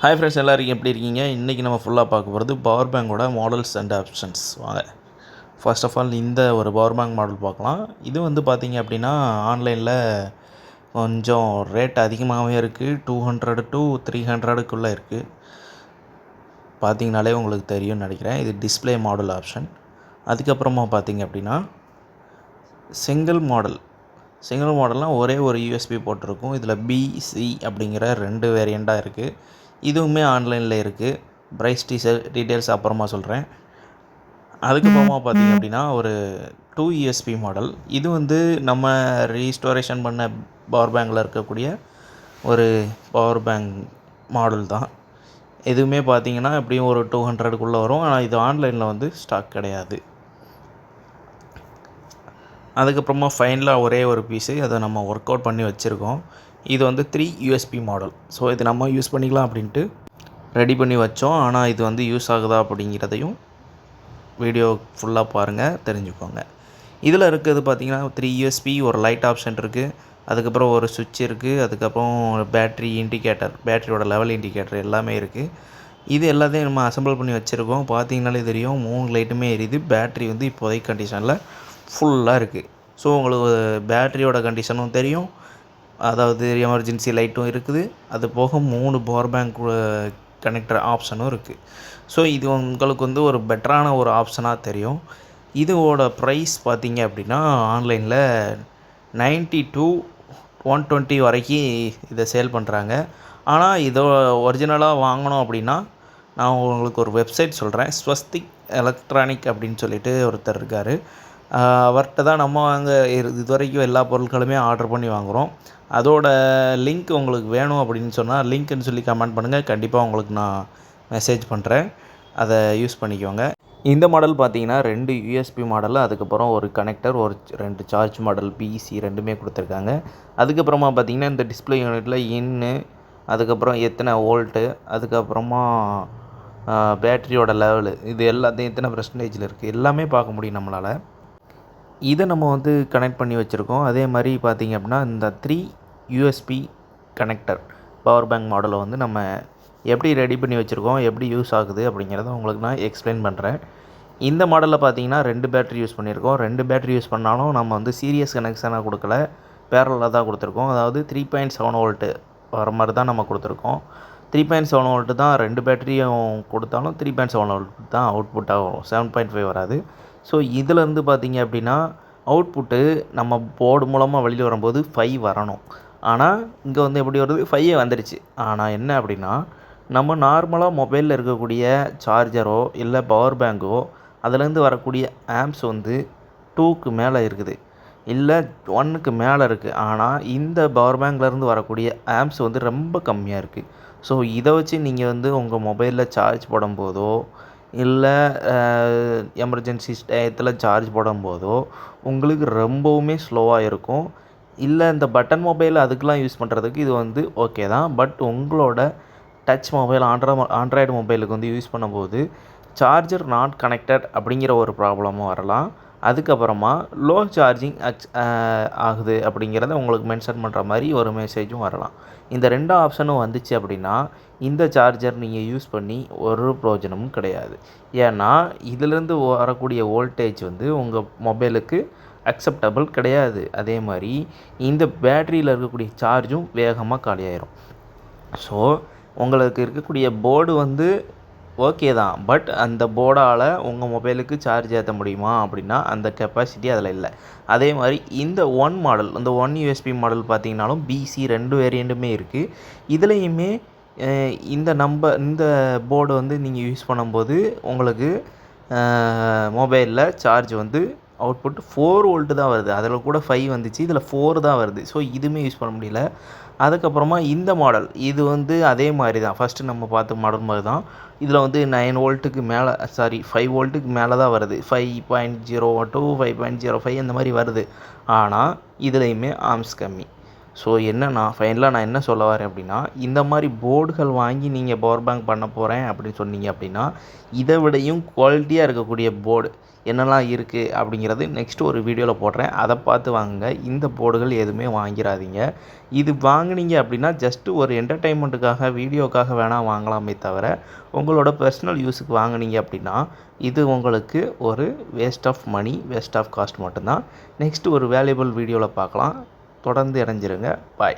Hi friends, எல்லோரும் எப்படி இருக்கீங்க? இன்றைக்கி நம்ம ஃபுல்லாக பார்க்க போகிறது பவர் பேங்கோட மாடல்ஸ் அண்ட் ஆப்ஷன்ஸ். வாங்க, ஃபர்ஸ்ட் ஆஃப் ஆல் இந்த ஒரு பவர் பேங்க் மாடல் பார்க்கலாம். இது வந்து பார்த்திங்க அப்படின்னா ஆன்லைனில் கொஞ்சம் ரேட் அதிகமாகவே இருக்குது. 200 to 300க்குள்ளே இருக்குது. பார்த்திங்கனாலே உங்களுக்கு தெரியும்னு நினைக்கிறேன். இது டிஸ்பிளே மாடல் ஆப்ஷன். அதுக்கப்புறமா பார்த்திங்க அப்படின்னா சிங்கிள் மாடல்னால் ஒரே ஒரு யூஎஸ்பி போட்டிருக்கும். இதில் பிசி அப்படிங்கிற 2 வேரியண்ட்டாக இருக்குது. இதுவுமே ஆன்லைனில் இருக்குது. ப்ரைஸ் டீட்டெயில்ஸ் அப்புறமா சொல்கிறேன். அதுக்கப்புறமா பார்த்திங்க அப்படின்னா ஒரு 2 யூஎஸ்பி மாடல். இது வந்து நம்ம ரீஸ்டோரேஷன் பண்ண பவர் பேங்கில் இருக்கக்கூடிய ஒரு பவர் பேங்க் மாடல் தான். எதுவுமே பார்த்திங்கன்னா எப்படியும் ஒரு 200க்குள்ளே வரும். ஆனால் இது ஆன்லைனில் வந்து ஸ்டாக் கிடையாது. அதுக்கப்புறமா ஃபைனலாக ஒரே ஒரு பீஸு, அதை நம்ம ஒர்க் அவுட் பண்ணி வச்சுருக்கோம். இது வந்து 3 யூஎஸ்பி மாடல். ஸோ இது நம்ம யூஸ் பண்ணிக்கலாம் அப்படின்ட்டு ரெடி பண்ணி வச்சோம். ஆனால் இது வந்து யூஸ் ஆகுதா அப்படிங்கிறதையும் வீடியோ ஃபுல்லாக பாருங்கள், தெரிஞ்சுக்கோங்க. இதில் இருக்கிறது பார்த்திங்கன்னா 3 யூஎஸ்பி, ஒரு லைட் ஆப்ஷன் இருக்குது, அதுக்கப்புறம் ஒரு சுவிட்ச் இருக்குது, அதுக்கப்புறம் பேட்ரி இண்டிகேட்டர், பேட்டரியோட லெவல் இண்டிகேட்டர் எல்லாமே இருக்குது. இது எல்லாத்தையும் நம்ம அசம்பிள் பண்ணி வச்சுருக்கோம். பார்த்திங்கனாலே தெரியும், 3 லைட்டுமே எரியுது. பேட்ரி வந்து இப்போதைக்கு கண்டிஷனில் ஃபுல்லாக இருக்குது. ஸோ உங்களுக்கு பேட்டரியோட கண்டிஷனும் தெரியும், அதாவது எமர்ஜென்சி லைட்டும் இருக்குது. அது போக 3 பவர் பேங்க் கனெக்டர் ஆப்ஷனும் இருக்குது. ஸோ இது உங்களுக்கு வந்து ஒரு பெட்டரான ஒரு ஆப்ஷனாக தெரியும். இதோட ப்ரைஸ் பார்த்திங்க அப்படின்னா ஆன்லைனில் 90 to 120 வரைக்கும் இதை சேல் பண்ணுறாங்க. ஆனால் இதோ ஒரிஜினலாக வாங்கணும் அப்படின்னா நான் உங்களுக்கு ஒரு வெப்சைட் சொல்கிறேன். ஸ்வஸ்திக் எலக்ட்ரானிக் அப்படின்னு சொல்லிட்டு ஒருத்தர் இருக்கார். அவர்கிட்ட தான் நம்ம இது வரைக்கும் எல்லா பொருட்களுமே ஆர்டர் பண்ணி வாங்குகிறோம். அதோட லிங்க் உங்களுக்கு வேணும் அப்படின்னு சொன்னால் லிங்க்குன்னு சொல்லி கமெண்ட் பண்ணுங்கள். கண்டிப்பாக உங்களுக்கு நான் மெசேஜ் பண்ணுறேன். அதை யூஸ் பண்ணிக்கோங்க. இந்த மாடல் பார்த்தீங்கன்னா 2 யூஎஸ்பி மாடல், அதுக்கப்புறம் ஒரு கனெக்டர், ஒரு 2 சார்ஜ் மாடல் பிசி ரெண்டுமே கொடுத்துருக்காங்க. அதுக்கப்புறமா பார்த்திங்கன்னா இந்த டிஸ்பிளே யூனிட்டில் இன்னு, அதுக்கப்புறம் எத்தனை வோல்ட்டு, அதுக்கப்புறமா பேட்டரியோட லெவலு, இது எல்லாத்தையும் எத்தனை பெர்சன்டேஜில் இருக்குது எல்லாமே பார்க்க முடியும் நம்மளால். இதை நம்ம வந்து கனெக்ட் பண்ணி வச்சுருக்கோம். அதே மாதிரி பார்த்திங்க அப்படின்னா இந்த 3 யூஎஸ்பி கனெக்டர் பவர் பேங்க் மாடலை வந்து நம்ம எப்படி ரெடி பண்ணி வச்சுருக்கோம், எப்படி யூஸ் ஆகுது அப்படிங்கிறத உங்களுக்கு நான் எக்ஸ்பிளைன் பண்ணுறேன். இந்த மாடலில் பார்த்திங்கன்னா 2 பேட்டரி யூஸ் பண்ணியிருக்கோம். 2 பேட்டரி யூஸ் பண்ணாலும் நம்ம வந்து சீரியஸ் கனெக்ஷனாக கொடுக்கல, பேரலாக தான் கொடுத்துருக்கோம். அதாவது 3.7 வோல்ட்டு வர மாதிரி தான் நம்ம கொடுத்துருக்கோம். 3.7 வோல்ட்டு தான் 2 பேட்டரியும் கொடுத்தாலும் 3.7 வோல்ட் தான் அவுட்புட்டாக வரும், 7.5 வராது. ஸோ இதிலேருந்து பார்த்திங்க அப்படின்னா அவுட்புட்டு நம்ம போர்டு மூலமாக வெளியில் வரும்போது 5 வரணும். ஆனால் இங்கே வந்து எப்படி வருது, 5 வந்துடுச்சு. ஆனால் என்ன அப்படின்னா நம்ம நார்மலாக மொபைலில் இருக்கக்கூடிய சார்ஜரோ இல்லை பவர் பேங்கோ அதுலேருந்து வரக்கூடிய ஆம்ப்ஸ் வந்து 2க்கு மேலே இருக்குது, இல்லை 1க்கு மேலே இருக்குது. ஆனால் இந்த பவர் பேங்க்லேருந்து வரக்கூடிய ஆம்ப்ஸ் வந்து ரொம்ப கம்மியாக இருக்குது. ஸோ இதை வச்சு நீங்கள் வந்து உங்கள் மொபைலில் சார்ஜ் போடும்போதோ இல்லை எமர்ஜென்சி டயத்தில் சார்ஜ் போடும்போதோ உங்களுக்கு ரொம்பவுமே ஸ்லோவாக இருக்கும். இல்லை இந்த பட்டன் மொபைல் அதுக்கெலாம் யூஸ் பண்ணுறதுக்கு இது வந்து ஓகே தான். பட் உங்களோட டச் மொபைல் ஆண்ட்ராய்டு மொபைலுக்கு வந்து யூஸ் பண்ணும்போது சார்ஜர் நாட் கனெக்டட் அப்படிங்கிற ஒரு ப்ராப்ளமும் வரலாம். அதுக்கப்புறமா லோ சார்ஜிங் ஆகுது அப்படிங்கிறத உங்களுக்கு மென்ஷன் பண்ணுற மாதிரி ஒரு மெசேஜும் வரலாம். இந்த 2 ஆப்ஷனும் வந்துச்சு அப்படின்னா இந்த சார்ஜர் நீங்கள் யூஸ் பண்ணி ஒரு பிரயோஜனமும் கிடையாது. ஏன்னா இதிலேருந்து வரக்கூடிய வோல்டேஜ் வந்து உங்கள் மொபைலுக்கு அக்செப்டபிள் கிடையாது. அதே மாதிரி இந்த பேட்டரியில் இருக்கக்கூடிய சார்ஜும் வேகமாக காலியாயிரும். ஸோ உங்களுக்கு இருக்கக்கூடிய போர்டு வந்து ஓகே தான், பட் அந்த போர்டால் உங்கள் மொபைலுக்கு சார்ஜ் ஏற்ற முடியுமா அப்படின்னா அந்த கெப்பாசிட்டி அதில் இல்லை. அதே மாதிரி இந்த 1 மாடல், இந்த 1 யூஎஸ்பி மாடல் பார்த்திங்கனாலும் பிசி 2 வேரியண்ட்டுமே இருக்குது. இதுலேயுமே இந்த போர்டு வந்து நீங்கள் யூஸ் பண்ணும்போது உங்களுக்கு மொபைலில் சார்ஜ் வந்து அவுட்புட் 4 வோல்ட்டு தான் வருது. அதில் கூட 5 வந்துச்சு, இதில் 4 தான் வருது. ஸோ இதுவுமே யூஸ் பண்ண முடியல. அதுக்கப்புறமா இந்த மாடல் இது வந்து அதே மாதிரி தான், ஃபஸ்ட்டு நம்ம பார்த்த மாடல் மாதிரி தான். இதில் வந்து 9 வோல்ட்டுக்கு மேலே 5 வோல்ட்டுக்கு மேலே தான் வருது. 5.02 5.05 அந்த மாதிரி வருது. ஆனால் இதுலேயுமே ஆம்ஸ் கம்மி. ஸோ ஃபைனலாக நான் என்ன சொல்ல வரேன் அப்படின்னா, இந்த மாதிரி போர்டுகள் வாங்கி நீங்கள் பவர் பேங்க் பண்ண போகிறேன் அப்படின்னு சொன்னீங்க அப்படின்னா, இதை விடையும் குவாலிட்டியாக இருக்கக்கூடிய போர்டு என்னெல்லாம் இருக்குது அப்படிங்கிறது நெக்ஸ்ட்டு ஒரு வீடியோவில் போடுறேன். அதை பார்த்து வாங்குங்க. இந்த போர்டுகள் எதுவுமே வாங்கிடாதீங்க. இது வாங்குனீங்க அப்படின்னா ஜஸ்ட்டு ஒரு என்டர்டெயின்மெண்ட்டுக்காக, வீடியோக்காக வேணால் வாங்கலாமே தவிர, உங்களோட பர்சனல் யூஸுக்கு வாங்குனீங்க அப்படின்னா, இது உங்களுக்கு ஒரு waste of money, waste of cost மட்டும்தான். நெக்ஸ்ட்டு ஒரு வேல்யூபிள் வீடியோவில் பார்க்கலாம். தொடர்ந்து இணைஞ்சிருங்க. பாய்.